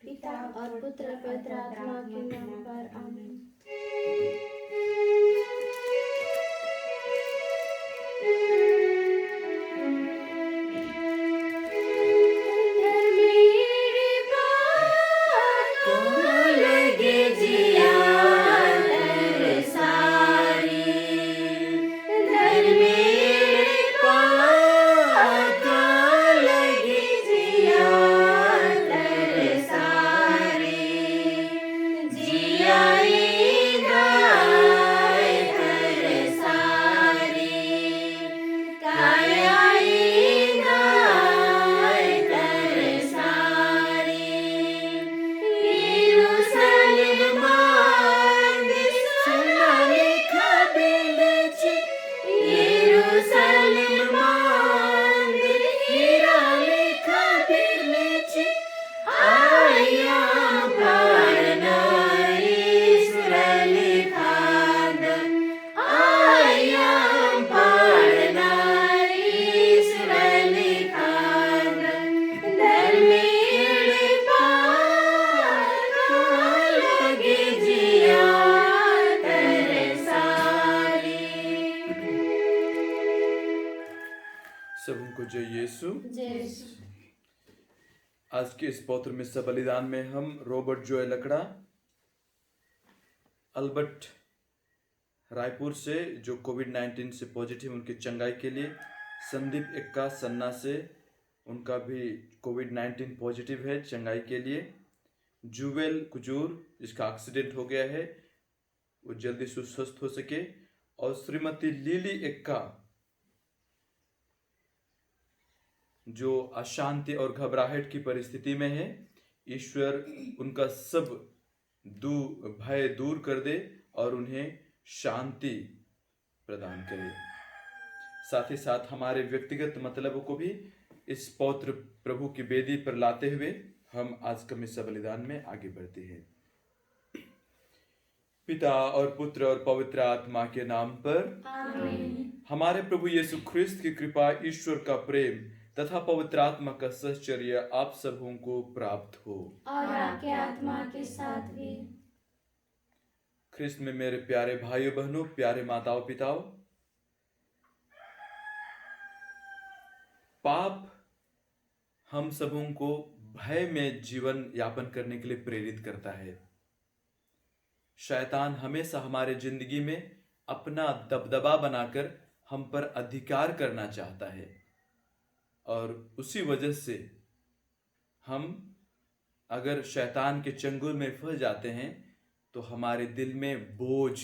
पिता और पुत्र पवित्र आत्मा के नाम पर आमीन। सबको जय यीशु। जय आज के इस पौत्र मिस्सा बलिदान में हम रॉबर्ट जोए लकड़ा, अल्बर्ट रायपुर से जो कोविड-19 से पॉजिटिव, उनकी चंगाई के लिए, संदीप एक्का सन्ना से, उनका भी कोविड-19 पॉजिटिव है, चंगाई के लिए, जुवेल कुजूर जिसका एक्सीडेंट हो गया है वो जल्दी स्वस्थ हो सके, और श्रीमती लिली एक्का जो अशांति और घबराहट की परिस्थिति में है, ईश्वर उनका सब भय दूर कर दे और उन्हें शांति प्रदान करे। साथ ही साथ हमारे व्यक्तिगत मतलबों को भी इस पौत्र प्रभु की वेदी पर लाते हुए हम आज का मिस्सा बलिदान में आगे बढ़ते हैं। पिता और पुत्र और पवित्र आत्मा के नाम पर आमीन। हमारे प्रभु यीशु ख्रिस्त की कृपा, ईश्वर का प्रेम तथा पवित्र आत्मा का सहचर्य आप सबों को प्राप्त हो और आपके आत्मा के साथ भी। ख्रिस्त में मेरे प्यारे भाइयों बहनों, प्यारे माताओं पिताओं, पाप हम सबों को भय में जीवन यापन करने के लिए प्रेरित करता है। शैतान हमेशा हमारे जिंदगी में अपना दबदबा बनाकर हम पर अधिकार करना चाहता है, और उसी वजह से हम अगर शैतान के चंगुल में फंस जाते हैं तो हमारे दिल में बोझ,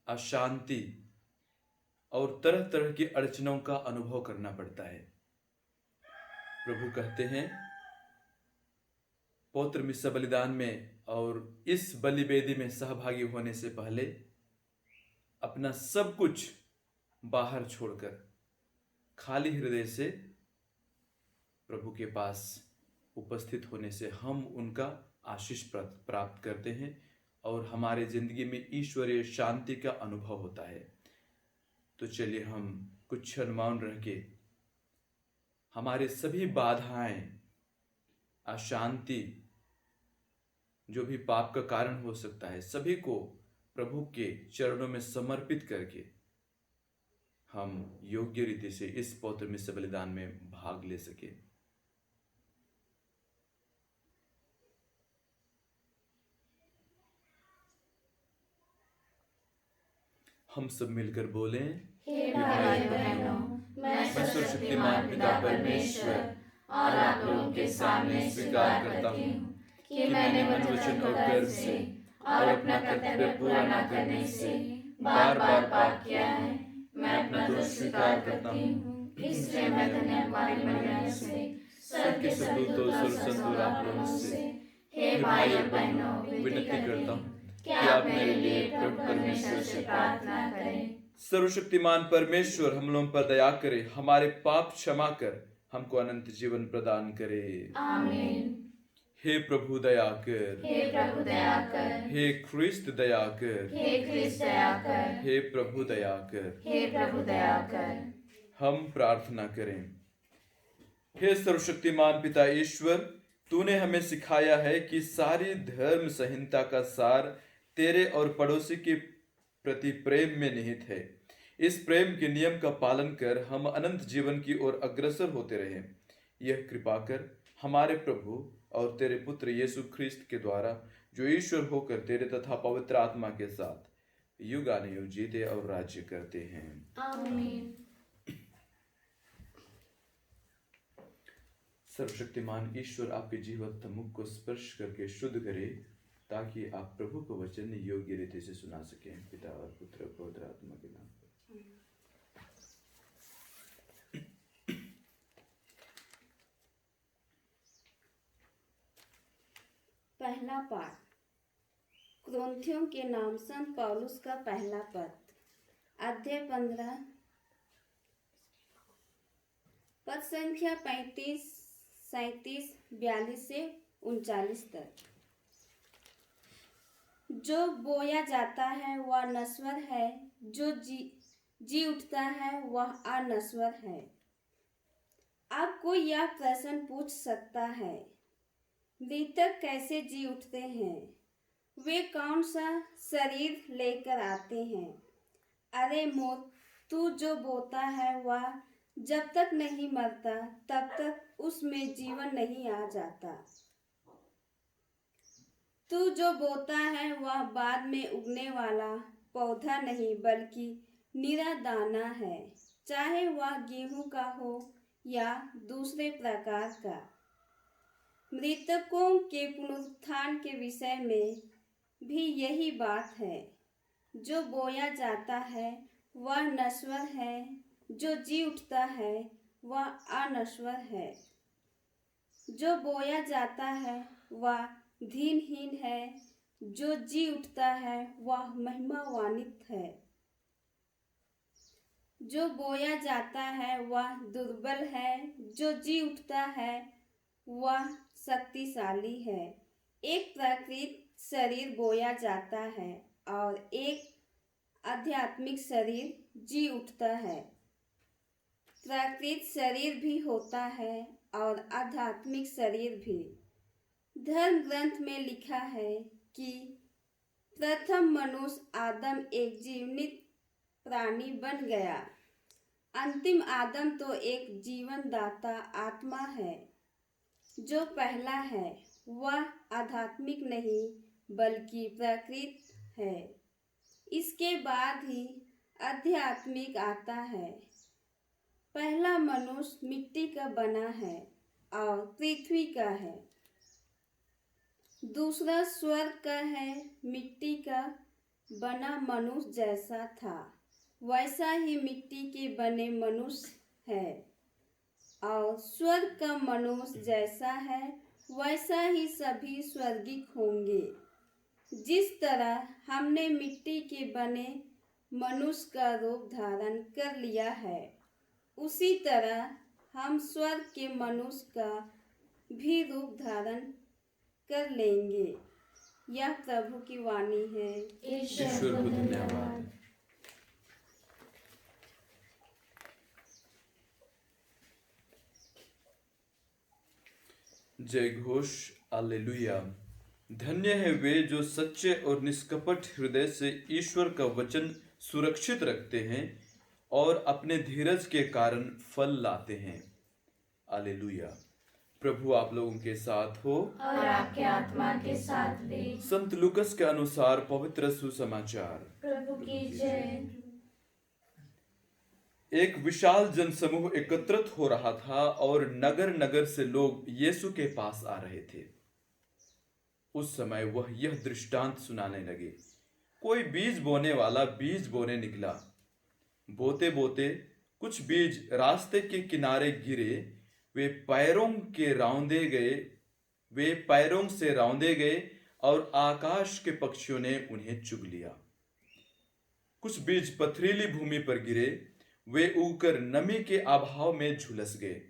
अशांति और तरह तरह की अड़चनों का अनुभव करना पड़ता है। प्रभु कहते हैं पौत्र मिस्सा बलिदान में और इस बलि वेदी में सहभागी होने से पहले अपना सब कुछ बाहर छोड़कर खाली हृदय से प्रभु के पास उपस्थित होने से हम उनका आशीष प्राप्त करते हैं और हमारे जिंदगी में ईश्वरीय शांति का अनुभव होता है। तो चलिए हम कुछ क्षण मौन रह के हमारे सभी बाधाएं, अशांति, जो भी पाप का कारण हो सकता है, सभी को प्रभु के चरणों में समर्पित करके हम योग्य रीति से इस पौत्र मिस्सा बलिदान में भाग ले सके। हम सब मिलकर बोलें, हे भाई बहनों, मैं सर्वशक्तिमान पिता परमेश्वर और आप लोगों के सामने स्वीकार करती हूँ कि मैंने मन, वचन और कर्म से और अपना कर्तव्य पूरा न करने से बार बार पाप किया है। मैं अपना दोष स्वीकार करती हूँ, इसलिए मैं धन्यवाद मरियम से, स्वर्ग के सदूतों और संतों आप लोगों से, हे भाई और बहनों, विनती करता हूँ कि आप मेरे लिए प्रभु परमेश्वर से प्रार्थना करें। सर्वशक्तिमान परमेश्वर हम लोगों पर दया करे, हमारे पाप क्षमा कर हमको अनंत जीवन प्रदान करे। आमीन। हे प्रभु दया कर, हे प्रभु दया कर, हे ख्रिस्त दया कर, हे ख्रिस्त दया कर, हे प्रभु दया कर। हे प्रभु दया कर। हम प्रार्थना करें। हे सर्वशक्तिमान पिता ईश्वर, तूने हमें सिखाया है कि सारी धर्म संहिता का सार तेरे और पड़ोसी के प्रति प्रेम में निहित है। इस प्रेम के नियम का पालन कर हम अनंत जीवन की ओर अग्रसर होते रहें। यह कृपा कर हमारे प्रभु और तेरे पुत्र यीशु ख्रिस्त के द्वारा, जो ईश्वर होकर तेरे तथा पवित्र आत्मा के साथ युगानुयुग जीते और राज्य करते हैं। आमीन। सर्वशक्तिमान ईश्वर आपके जीवंत मुख को स्पर्श करके शुद्ध करे, ताकि आप प्रभु का वचन योग्य रीति से सुना सकें। पिता और पुत्र और पवित्र आत्मा के नाम पर। पहला पाठ कुरिन्थियों के नाम संत पौलुस का पहला पत्र, अध्याय 15, पद संख्या 35, 37, 42 से 39 तक। जो बोया जाता है वह नश्वर है, जो जी उठता है वह अनश्वर है। अब कोई यह प्रश्न पूछ सकता है, मृतक कैसे जी उठते हैं? वे कौन सा शरीर लेकर आते हैं? अरे मूर्ख, तू जो बोता है वह जब तक नहीं मरता तब तक उसमें जीवन नहीं आ जाता। तू जो बोता है वह बाद में उगने वाला पौधा नहीं बल्कि निरा दाना है, चाहे वह गेहूं का हो या दूसरे प्रकार का। मृतकों के पुनरुत्थान के विषय में भी यही बात है। जो बोया जाता है वह नश्वर है, जो जी उठता है वह अनश्वर है। जो बोया जाता है वह धीनहीन है, जो जी उठता है वह महिमान्वित है। जो बोया जाता है वह दुर्बल है, जो जी उठता है वह शक्तिशाली है। एक प्राकृतिक शरीर बोया जाता है और एक आध्यात्मिक शरीर जी उठता है। प्राकृतिक शरीर भी होता है और आध्यात्मिक शरीर भी। धर्म ग्रंथ में लिखा है कि प्रथम मनुष्य आदम एक जीवित प्राणी बन गया। अंतिम आदम तो एक जीवनदाता आत्मा है। जो पहला है वह आध्यात्मिक नहीं बल्कि प्राकृतिक है, इसके बाद ही आध्यात्मिक आता है। पहला मनुष्य मिट्टी का बना है और पृथ्वी का है। दूसरा स्वर्ग का है, मिट्टी का बना मनुष्य जैसा था वैसा ही मिट्टी के बने मनुष्य है, और स्वर्ग का मनुष्य जैसा है वैसा ही सभी स्वर्गिक होंगे। जिस तरह हमने मिट्टी के बने मनुष्य का रूप धारण कर लिया है, उसी तरह हम स्वर्ग के मनुष्य का भी रूप धारण कर लेंगे। यह प्रभु की वाणी है। ईश्वर को धन्यवाद। जय घोष, हालेलुया। धन्य है वे जो सच्चे और निष्कपट हृदय से ईश्वर का वचन सुरक्षित रखते हैं और अपने धीरज के कारण फल लाते हैं। हालेलुया। प्रभु आप लोगों के साथ हो और आपके आत्मा के साथ भी। संत लूकस के अनुसार पवित्र सुसमाचार। प्रभु की जय। एक विशाल जनसमूह एकत्रित हो रहा था और नगर नगर से लोग यीशु के पास आ रहे थे। उस समय वह यह दृष्टांत सुनाने लगे। कोई बीज बोने वाला बीज बोने निकला। बोते बोते कुछ बीज रास्ते के किनारे गिरे। वे पैरों से रौंदे गए और आकाश के पक्षियों ने उन्हें चुग लिया। कुछ बीज पथरीली भूमि पर गिरे। वे उगकर नमी के अभाव में झुलस गए।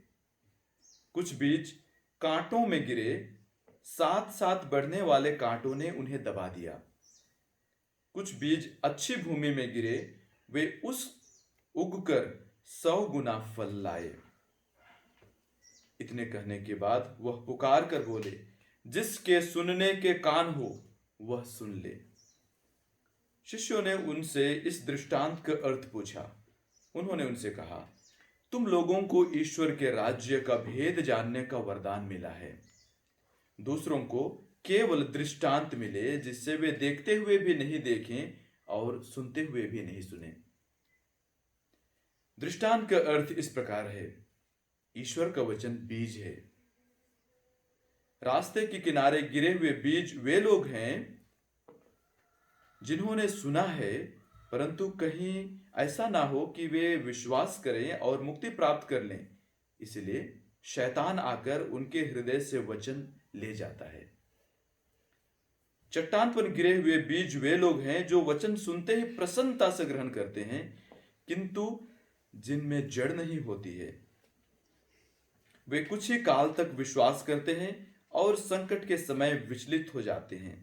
कुछ बीज कांटों में गिरे। साथ साथ बढ़ने वाले कांटों ने उन्हें दबा दिया। कुछ बीज अच्छी भूमि में गिरे। वे उगकर 100 गुना फल लाए। इतने कहने के बाद वह पुकार कर बोले, जिसके सुनने के कान हो वह सुन ले। शिष्यों ने उनसे इस दृष्टांत का अर्थ पूछा। उन्होंने उनसे कहा, तुम लोगों को ईश्वर के राज्य का भेद जानने का वरदान मिला है। दूसरों को केवल दृष्टांत मिले, जिससे वे देखते हुए भी नहीं देखें और सुनते हुए भी नहीं सुने। दृष्टांत का अर्थ इस प्रकार है, ईश्वर का वचन बीज है। रास्ते के किनारे गिरे हुए बीज वे लोग हैं जिन्होंने सुना है, परंतु कहीं ऐसा ना हो कि वे विश्वास करें और मुक्ति प्राप्त कर लें, इसलिए शैतान आकर उनके हृदय से वचन ले जाता है। चट्टान पर गिरे हुए बीज वे लोग हैं जो वचन सुनते ही प्रसन्नता से ग्रहण करते हैं, किंतु जिनमें जड़ नहीं होती है। वे कुछ ही काल तक विश्वास करते हैं और संकट के समय विचलित हो जाते हैं।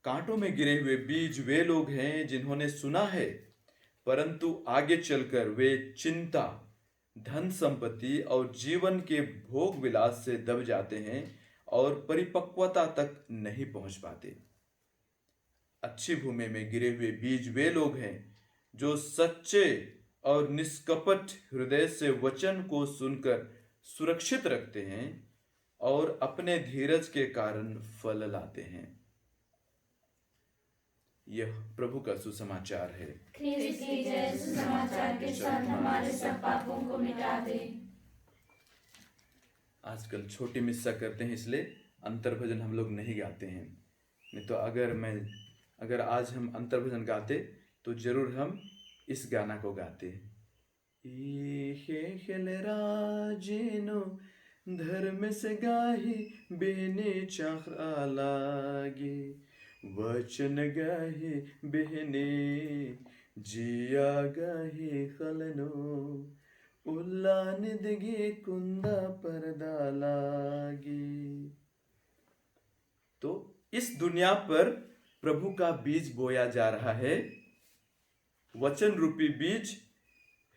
कांटों में गिरे हुए बीज वे लोग हैं जिन्होंने सुना है, परंतु आगे चलकर वे चिंता, धन संपत्ति और जीवन के भोग विलास से दब जाते हैं और परिपक्वता तक नहीं पहुंच पाते। अच्छी भूमि में गिरे हुए बीज वे लोग हैं जो सच्चे और निष्कपट हृदय से वचन को सुनकर सुरक्षित रखते हैं और अपने धीरज के कारण फल लाते हैं। यह प्रभु का सुसमाचार है। ख्रिस्त की जय। सुसमाचार के साथ हमारे सब पापों को मिटा दे। आजकल छोटी मिस्सा करते हैं, इसलिए अंतर भजन हम लोग नहीं गाते हैं। नहीं तो अगर आज हम अंतर भजन गाते तो जरूर हम इस गाना को गाते। राजिनो धर्म से गाही बेने चाह लागे, वचन गाही बेने जिया गाही खलनो, उल्ला निदगी कुंदा परदा लागी। तो इस दुनिया पर प्रभु का बीज बोया जा रहा है। वचन रूपी बीज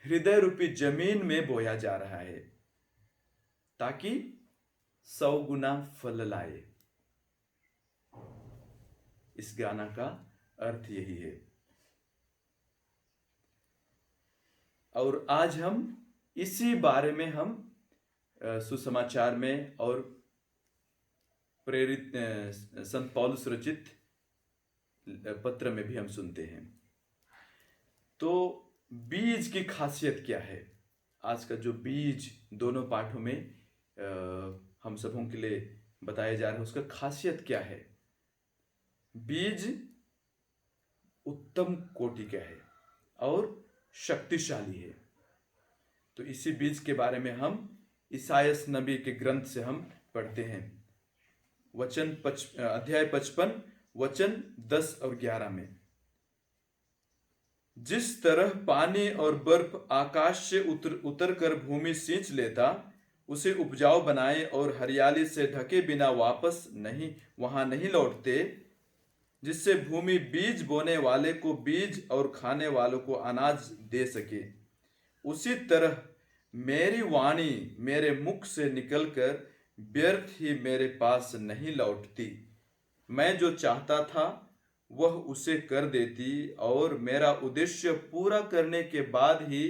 हृदय रूपी जमीन में बोया जा रहा है ताकि 100 गुना फल लाए। इस गाना का अर्थ यही है। और आज हम इसी बारे में हम सुसमाचार में और प्रेरित संत पौलुस रचित पत्र में भी हम सुनते हैं। तो बीज की खासियत क्या है? आज का जो बीज दोनों पाठों में हम सबों के लिए बताया जा रहा है, उसका खासियत क्या है? बीज उत्तम कोटि का है और शक्तिशाली है। तो इसी बीज के बारे में हम ईसायास नबी के ग्रंथ से हम पढ़ते हैं। अध्याय 55 वचन 10 और 11 में, जिस तरह पानी और बर्फ आकाश से उतर कर भूमि सींच लेता, उसे उपजाऊ बनाए और हरियाली से ढके बिना वापस वहां नहीं लौटते, जिससे भूमि बीज बोने वाले को बीज और खाने वालों को अनाज दे सके, उसी तरह मेरी वाणी मेरे मुख से निकलकर व्यर्थ ही मेरे पास नहीं लौटती। मैं जो चाहता था वह उसे कर देती और मेरा उद्देश्य पूरा करने के बाद ही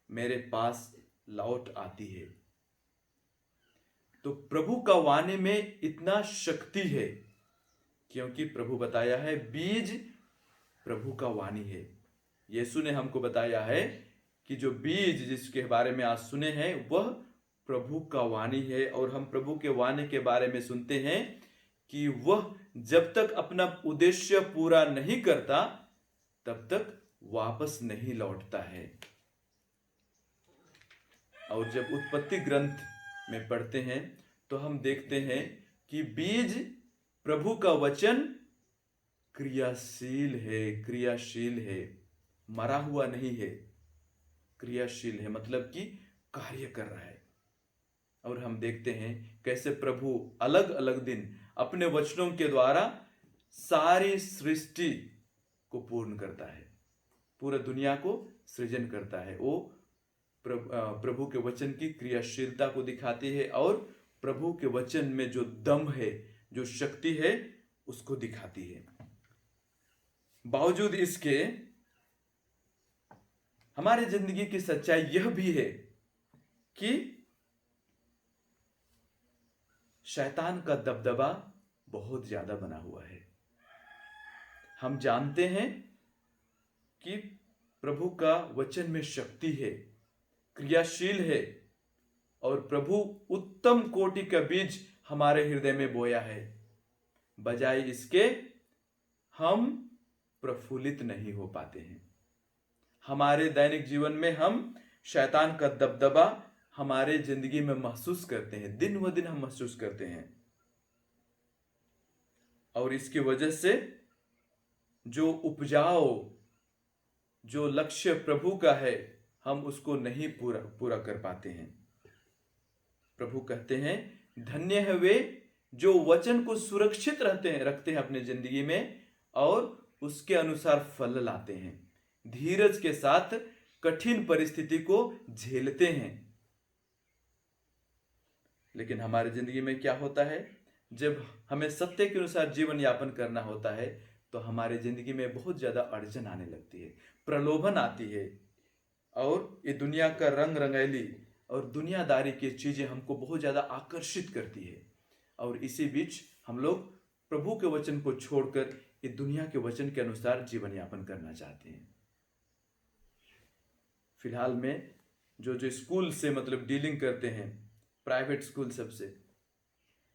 मेरे पास लौट आती है। तो प्रभु का वाणी में इतना शक्ति है क्योंकि प्रभु बताया है बीज प्रभु का वाणी है। यीशु ने हमको बताया है कि जो बीज जिसके बारे में आज सुने हैं वह प्रभु का वाणी है। और हम प्रभु के वाणी के बारे में सुनते हैं कि वह जब तक अपना उद्देश्य पूरा नहीं करता तब तक वापस नहीं लौटता है। और जब उत्पत्ति ग्रंथ में पढ़ते हैं तो हम देखते हैं कि बीज प्रभु का वचन क्रियाशील है, मरा हुआ नहीं है, क्रियाशील है, मतलब कि कार्य कर रहा है। और हम देखते हैं कैसे प्रभु अलग अलग दिन अपने वचनों के द्वारा सारी सृष्टि को पूर्ण करता है, पूरा दुनिया को सृजन करता है। वो प्रभु के वचन की क्रियाशीलता को दिखाती है और प्रभु के वचन में जो दम है, जो शक्ति है, उसको दिखाती है। बावजूद इसके हमारे जिंदगी की सच्चाई यह भी है कि शैतान का दबदबा बहुत ज्यादा बना हुआ है। हम जानते हैं कि प्रभु का वचन में शक्ति है, क्रियाशील है, और प्रभु उत्तम कोटि का बीज हमारे हृदय में बोया है। बजाय इसके हम प्रफुल्लित नहीं हो पाते हैं। हमारे दैनिक जीवन में हम शैतान का दबदबा हमारे जिंदगी में महसूस करते हैं, दिन व दिन हम महसूस करते हैं, और इसकी वजह से जो उपजाओ, जो लक्ष्य प्रभु का है, हम उसको नहीं पूरा कर पाते हैं। प्रभु कहते हैं, धन्य है वे जो वचन को सुरक्षित रखते हैं अपने जिंदगी में और उसके अनुसार फल लाते हैं, धीरज के साथ कठिन परिस्थिति को झेलते हैं। लेकिन हमारी जिंदगी में क्या होता है, जब हमें सत्य के अनुसार जीवन यापन करना होता है तो हमारी जिंदगी में बहुत ज्यादा अड़चन आने लगती है, प्रलोभन आती है, और ये दुनिया का रंग रंगैली और दुनियादारी की चीजें हमको बहुत ज्यादा आकर्षित करती है, और इसी बीच हम लोग प्रभु के वचन को छोड़कर ये दुनिया के वचन के अनुसार जीवन यापन करना चाहते हैं। फिलहाल में जो स्कूल से मतलब डीलिंग करते हैं, प्राइवेट स्कूल सबसे,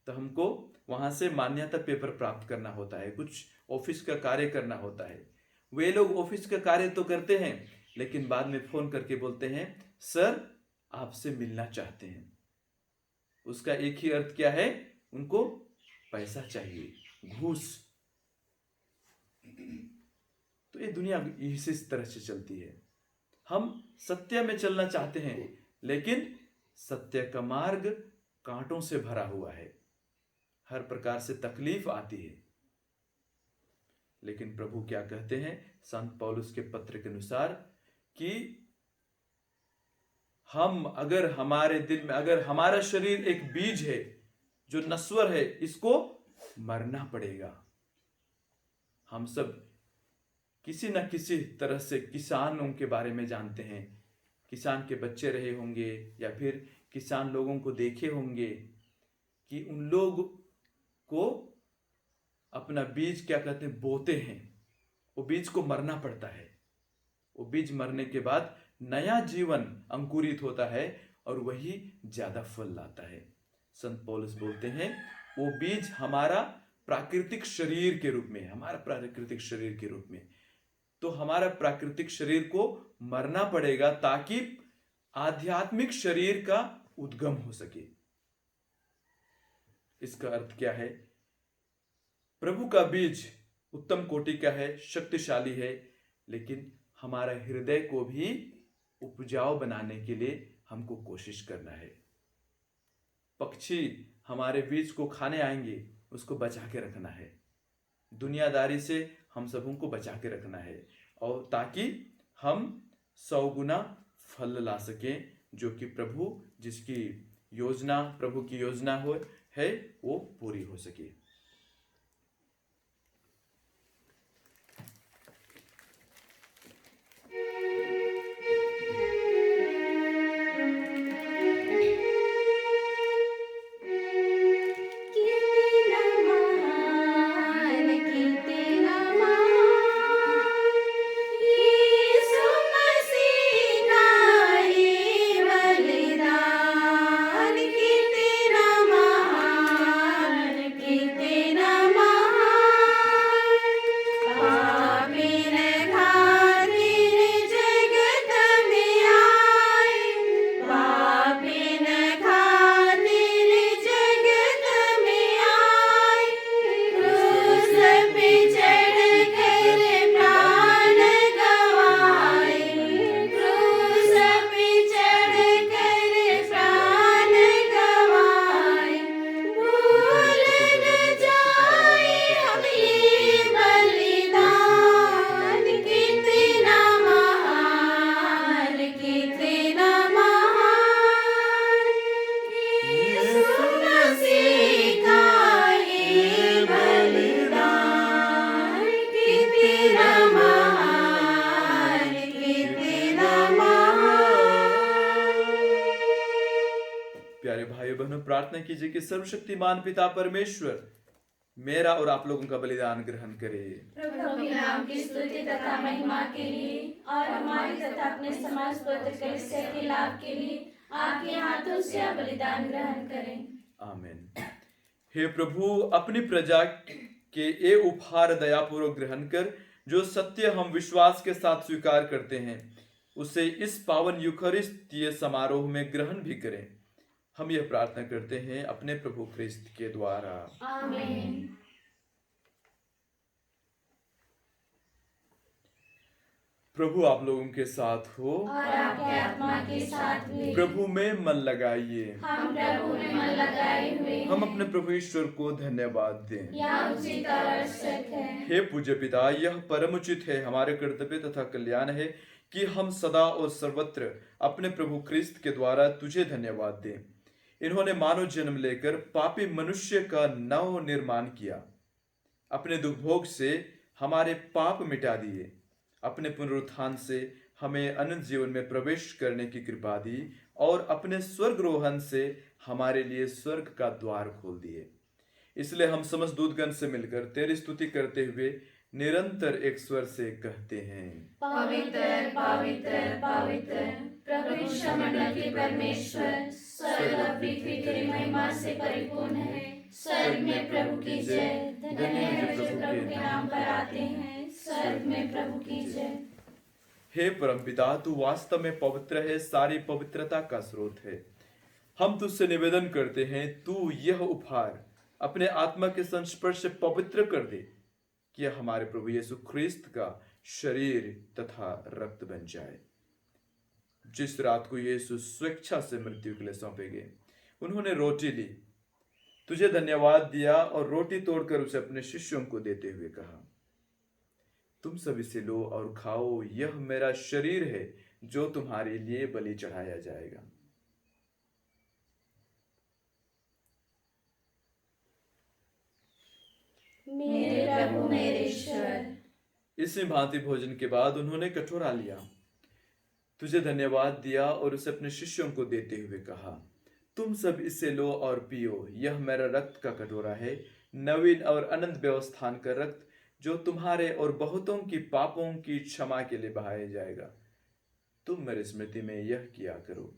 तो हमको वहां से मान्यता पेपर प्राप्त करना होता है, कुछ ऑफिस का कार्य करना होता है। वे लोग ऑफिस का कार्य तो करते हैं, लेकिन बाद में फोन करके बोलते हैं, सर आपसे मिलना चाहते हैं। उसका एक ही अर्थ क्या है, उनको पैसा चाहिए, घूस। तो ये दुनिया इसी तरह से चलती है। हम सत्य में चलना चाहते हैं, लेकिन सत्य का मार्ग कांटों से भरा हुआ है, हर प्रकार से तकलीफ आती है। लेकिन प्रभु क्या कहते हैं संत पौलुस के पत्र के अनुसार कि हम अगर हमारे दिल में, अगर हमारा शरीर एक बीज है जो नश्वर है, इसको मरना पड़ेगा। हम सब किसी न किसी तरह से किसानों के बारे में जानते हैं, किसान के बच्चे रहे होंगे या फिर किसान लोगों को देखे होंगे कि उन लोग को अपना बीज क्या कहते हैं, बोते हैं, वो बीज को मरना पड़ता है। वो बीज मरने के बाद नया जीवन अंकुरित होता है और वही ज्यादा फल लाता है। संत पौलुस बोलते हैं, वो बीज हमारा प्राकृतिक शरीर के रूप में, हमारा प्राकृतिक शरीर के रूप में, तो हमारा प्राकृतिक शरीर को मरना पड़ेगा ताकि आध्यात्मिक शरीर का उद्गम हो सके। इसका अर्थ क्या है, प्रभु का बीज उत्तम कोटि का है, शक्तिशाली है, लेकिन हमारा हृदय को भी उपजाऊ बनाने के लिए हमको कोशिश करना है। पक्षी हमारे बीज को खाने आएंगे, उसको बचा के रखना है, दुनियादारी से हम सबों को बचा के रखना है, और ताकि हम 100 गुना फल ला सकें, जो कि प्रभु जिसकी योजना, प्रभु की योजना है वो पूरी हो सके। कितना प्रार्थना कीजिए कि सर्वशक्तिमान पिता परमेश्वर मेरा और आप लोगों का बलिदान ग्रहण करे। प्रभु के नाम की स्तुति तथा महिमा के लिए और हमारी तथा अपने समाज पवित्र कलीसिया के लाभ के लिए आपके हाथों से यह बलिदान ग्रहण करें। आमीन। हे प्रभु, अपनी प्रजा के ये उपहार दयापूर्वक ग्रहण कर जो सत्य हम विश्वास के साथ स्वीकार करते हैं उसे इस पावन यूखरिस्तीय समारोह में ग्रहण भी करें। हम यह प्रार्थना करते हैं अपने प्रभु ख्रिस्त के द्वारा। आमीन। प्रभु आप लोगों के साथ हो और आपके आत्मा के साथ भी। प्रभु में मन लगाइए। हम प्रभु में मन लगाए हुए हैं। हम अपने प्रभु ईश्वर को धन्यवाद दें। यह उचित और आवश्यक है। हे पूज्य पिता, यह परम उचित है, हमारे कर्तव्य तथा कल्याण है कि हम सदा और सर्वत्र अपने प्रभु ख्रिस्त के द्वारा तुझे धन्यवाद दें। इन्होंने मानव जन्म लेकर पापी मनुष्य का नव निर्माण किया, अपने दुर्भोग से हमारे पाप मिटा दिए, अपने पुनरुत्थान से हमें अनंत जीवन में प्रवेश करने की कृपा दी और अपने स्वर्गरोहण से हमारे लिए स्वर्ग का द्वार खोल दिए। इसलिए हम समस्त दूतगण से मिलकर तेरी स्तुति करते हुए निरंतर एक स्वर से कहते हैं, पवित्र पवित्र पवित्र प्रभु मंडल के परमेश्वर, स्वर्ग और पृथ्वी तेरी महिमा से परिपूर्ण है। स्वर्ग में प्रभु की जय। धन्य है जो प्रभु के नाम पर आते हैं। स्वर्ग में प्रभु की जय। हे परमपिता, तू वास्तव में पवित्र है, सारी पवित्रता का स्रोत है। हम तुझसे निवेदन करते हैं, तू यह उपहार अपने आत्मा के संस्पर्श से पवित्र कर दे कि यह हमारे प्रभु यीशु ख्रिस्त का शरीर तथा रक्त बन जाए। जिस रात को यीशु स्वेच्छा से मृत्यु के लिए सौंपे गए, उन्होंने रोटी ली, तुझे धन्यवाद दिया और रोटी तोड़कर उसे अपने शिष्यों को देते हुए कहा, तुम सब इसे लो और खाओ, यह मेरा शरीर है जो तुम्हारे लिए बलि चढ़ाया जाएगा। मेरे प्रभु मेरे ईश्वर। इसी भांति भोजन के बाद उन्होंने कटोरा लिया, तुझे धन्यवाद दिया और उसे अपने शिष्यों को देते हुए कहा, तुम सब इसे लो और पियो, यह मेरा रक्त का कटोरा है, नवीन और अनंत व्यवस्थान का रक्त जो तुम्हारे और बहुतों की पापों की क्षमा के लिए बहाया जाएगा। तुम मेरी स्मृति में यह किया करो।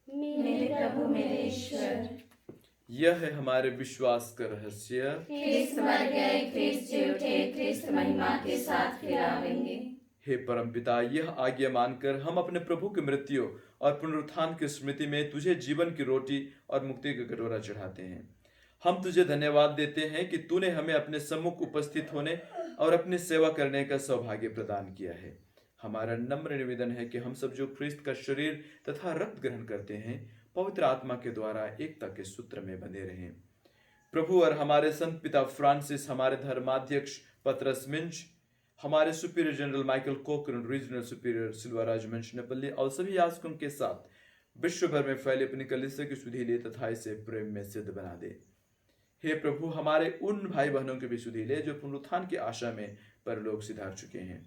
मेरे प्रभु मेरे ईश्वर। यह है हमारे विश्वास का रहस्य। ख्रिस्त मर गए, ख्रिस्त जी उठे, ख्रिस्त महिमा के साथ फिर आवेंगे। हे परमपिता, यह आज्ञा मानकर हम अपने प्रभु की मृत्यु और पुनरुत्थान की स्मृति में तुझे जीवन की रोटी और मुक्ति का कटोरा चढ़ाते हैं। हम तुझे धन्यवाद देते हैं कि तूने हमें अपने सम्मुख उपस्थित होने और अपनी सेवा करने का सौभाग्य प्रदान किया है। हमारा नम्र निवेदन है कि हम सब जो ख्रिस्त का शरीर तथा रक्त ग्रहण करते हैं, पवित्र आत्मा के द्वारा एकता के सूत्र में बंधे रहें। प्रभु और हमारे संत पिता फ्रांसिस, हमारे धर्माध्यक्ष पतरस मिंज, हमारे superior general Michael Cochran, regional superior Silvaraj Manchanpalli और सभी याजकों के साथ विश्व भर में फैले अपनी कलीसिया की सुधि ले तथा इसे प्रेम में सिद्ध बना दे। हे प्रभु, हमारे उन भाई बहनों की भी सुधि ले जो पुनरुत्थान की आशा में परलोक सिधार चुके हैं।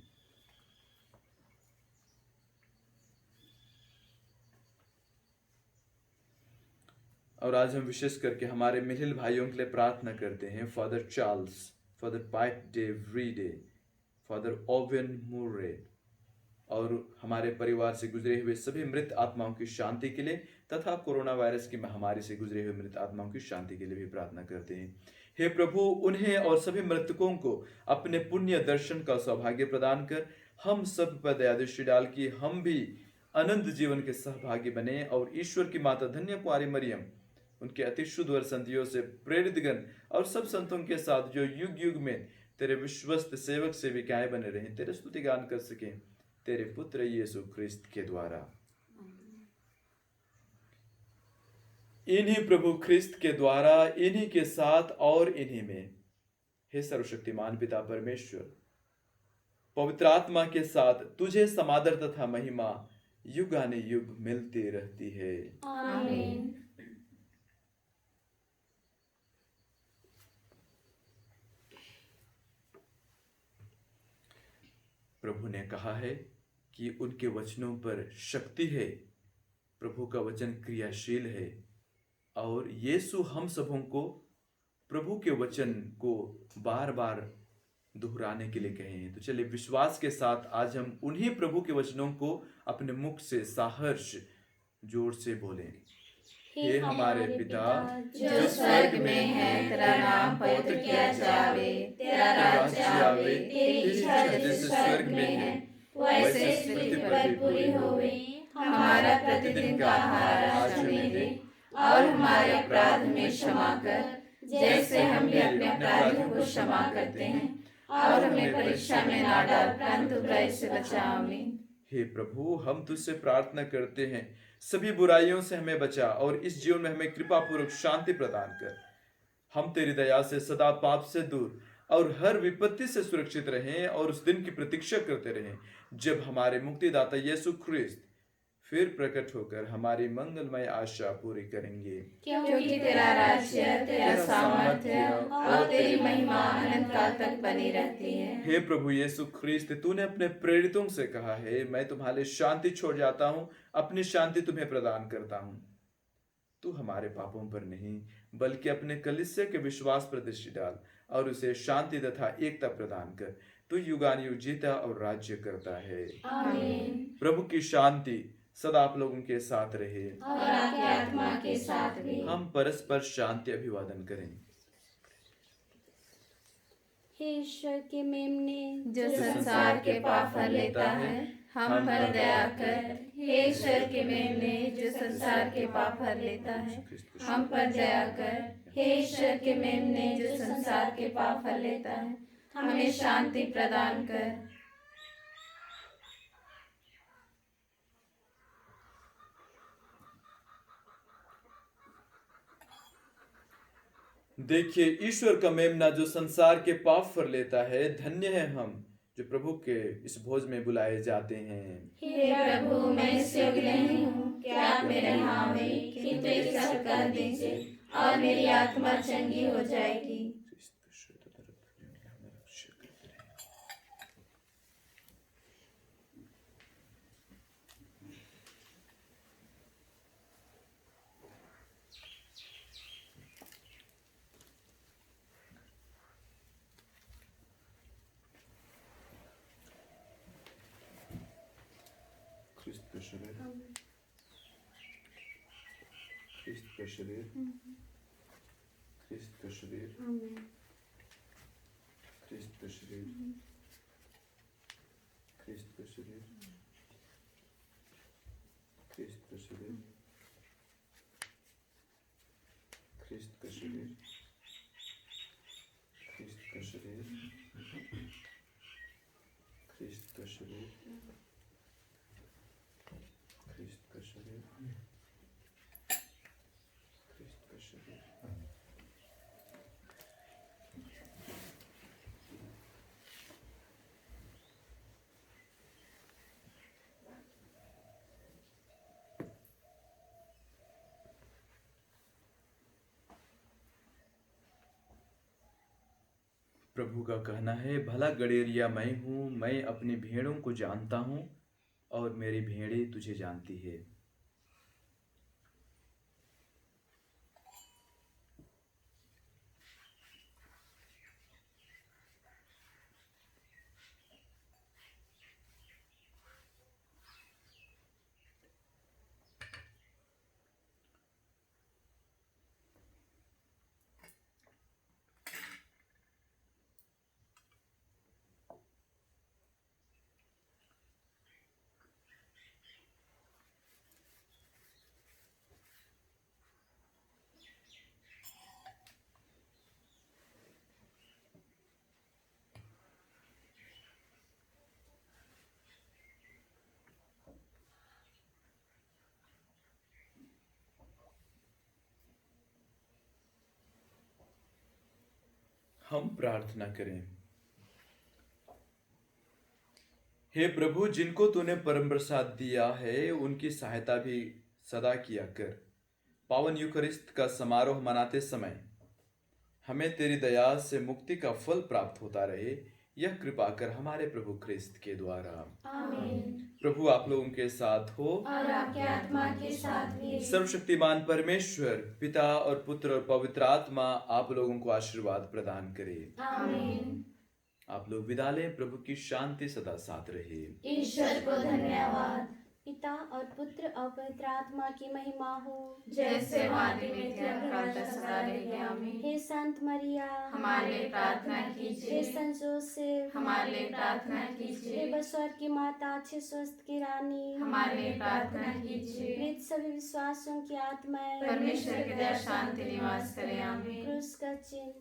और आज हम विशेष करके हमारे मिहिल भाइयों के लिए प्रार्थना करते हैं। फादर चार्ल्स, फादर पाइट डेव रीडे, फादर ओवेन मुर्रे और हमारे परिवार से गुजरे हुए सभी मृत आत्माओं की शांति के लिए तथा कोरोना वायरस की महामारी से गुजरे हुए मृत आत्माओं की शांति के लिए भी प्रार्थना करते हैं। हे प्रभु, उन्हें और सभी मृतकों को अपने पुण्य दर्शन का सौभाग्य प्रदान कर हम सब पर दया दृष्टि डाल कि हम भी अनंत जीवन के सहभागी बने और ईश्वर की माता धन्य कुंवारी मरियम, उनके अति शुद्ध वर संतियों से प्रेरितगण और सब संतों के साथ जो युग युग में तेरे विश्वस्त सेवक सेविकाएं बने रहें, तेरे स्तुति गान कर सकें, तेरे पुत्र यीशु ख्रिस्त के द्वारा। इन्हीं प्रभु ख्रिस्त के द्वारा, इन्हीं के साथ और इन्हीं में, हे सर्वशक्तिमान पिता परमेश्वर, पवित्र आत्मा के साथ तुझे समादर तथा महिमा युगाने युग मिलती रहती है। आमीन। प्रभु ने कहा है, कि उनके वचनों पर शक्ति है, प्रभु का वचन क्रियाशील है और यीशु हम सबों को प्रभु के वचन को बार बार दोहराने के लिए कहे हैं। तो चलिए विश्वास के साथ आज हम उन्हीं प्रभु के वचनों को अपने मुख से साहर्ष जोर से बोलें। हे हमारे पिता जो स्वर्ग में है, तेरा नाम पवित्र किया जावे, तेरा राज्य आवे, तेरी इच्छा जैसे स्वर्ग में है वैसे इस पृथ्वी पर पूरी होवे। हमारा प्रतिदिन का आहार आज हमें दे, और हमारे अपराध में क्षमा कर जैसे हम भी अपने अपराधियों को क्षमा करते हैं, और हमें परीक्षा में ना डाल परंतु बुराई से बचा। आमीन। हे प्रभु, हम तुझसे प्रार्थना करते हैं, सभी बुराइयों से हमें बचा और इस जीवन में हमें कृपा पूर्वक शांति प्रदान कर। हम तेरी दया से सदा पाप से दूर और हर विपत्ति से सुरक्षित रहें और उस दिन की प्रतीक्षा करते रहें जब हमारे मुक्तिदाता यीशु ख्रिस्त फिर प्रकट होकर हमारी मंगलमय आशा पूरी करेंगे। क्योंकि तेरा राज्य, तेरा सामर्थ्य और तेरी महिमा अनंत काल तक बनी रहती है। हे प्रभु यीशु ख्रिस्त, तूने अपने प्रेरितों से कहा है, मैं तुम्हारे शांति छोड़ जाता हूँ, अपनी शांति तुम्हें प्रदान करता हूँ। तू हमारे पापों पर नहीं बल्कि अपने कलीसिया के विश्वास पर दृष्टि डाल और उसे शांति तथा एकता प्रदान कर। तू युगानुयुग जीता और राज्य करता है। आमीन। प्रभु की शांति सदा आप लोगों के साथ रहे और आपकी आत्मा के साथ भी। हम परस्पर शांति अभिवादन करें। हे ईश्वर के मेमने, जो संसार के पाप हर लेता है, हम पर दया कर। हे ईश्वर के मेमने, जो संसार के पाप हर लेता है, हम पर दया कर। हे ईश्वर के मेमने, जो संसार के पाप हर लेता है, हमें शांति प्रदान कर। देखिए ईश्वर का मेमना जो संसार के पाप फर लेता है। धन्य है हम जो प्रभु के इस भोज में बुलाए जाते हैं। हे प्रभु, मैं इस योग्य नहीं हूँ कि आप मेरे यहाँ आवे, किंतु एक शब्द कह दीजिए और मेरी आत्मा चंगी हो जाएगी। ख्रिस्त का शरीर, ख्रिस्त का शरीर, ख्रिस्त का शरीर, ख्रिस्त का शरीर, ख्रिस्त का शरीर, ख्रिस्त का शरीर, ख्रिस्त का शरीर, ख्रिस्त का शरीर, ख्रिस्त का शरीर, ख्रिस्त का शरीर, ख्रिस्त का शरीर। प्रभु का कहना है, भला गड़ेरिया मैं हूँ, मैं अपनी भेड़ों को जानता हूँ और मेरी भेड़ें तुझे जानती है। हम प्रार्थना करें। हे प्रभु, जिनको तूने परम प्रसाद दिया है उनकी सहायता भी सदा किया कर। पावन यूकरिस्त का समारोह मनाते समय हमें तेरी दया से मुक्ति का फल प्राप्त होता रहे, यह कृपा कर हमारे प्रभु ख्रिस्त के द्वारा। आमीन। प्रभु आप लोगों के साथ हो। और आपके आत्मा के साथ भी। सर्वशक्तिमान परमेश्वर पिता और पुत्र और पवित्र आत्मा आप लोगों को आशीर्वाद प्रदान करे। आमीन। आप लोग विदा लें। प्रभु की शांति सदा साथ रहे। ईश्वर को धन्यवाद। पिता और पुत्र और पवित्र आत्मा की महिमा हो, जैसे वादी में थी अब काल तक सदा रहेगी। आमीन। हे संत मरिया हमारे लिए प्रार्थना हे कीजिए। संत जोसेफ, हमारे लिए प्रार्थना हे कीजिए। बसवर की माता, अच्छे स्वस्थ की रानी, हमारे लिए प्रार्थना कीजिए। मृत सभी विश्वासों की आत्माएं, परमेश्वर की दया शांति निवास करें। आमीन। क्रूस का चिन्ह।